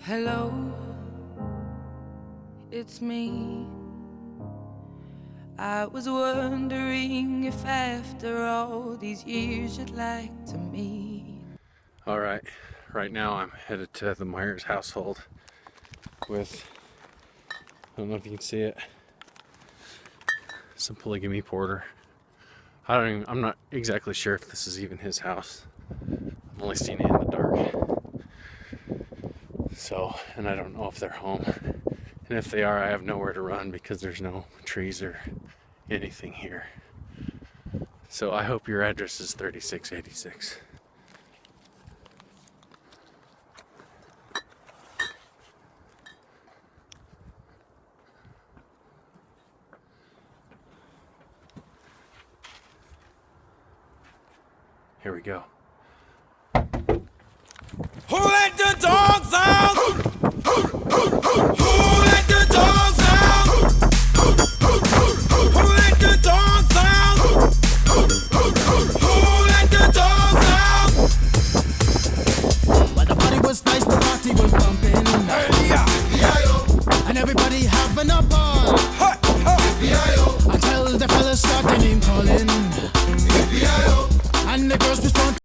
Hello, it's me. I was wondering if after all these years you'd like to meet. All right, right now I'm headed to the Myers household with, I don't know if you can see it, some polygamy porter. I'm not exactly sure if this is even his house. I've only seen it in the dark. So, and I don't know if they're home. And if they are, I have nowhere to run because there's no trees or anything here. So I hope your address is 3686. Here we go. Hooray!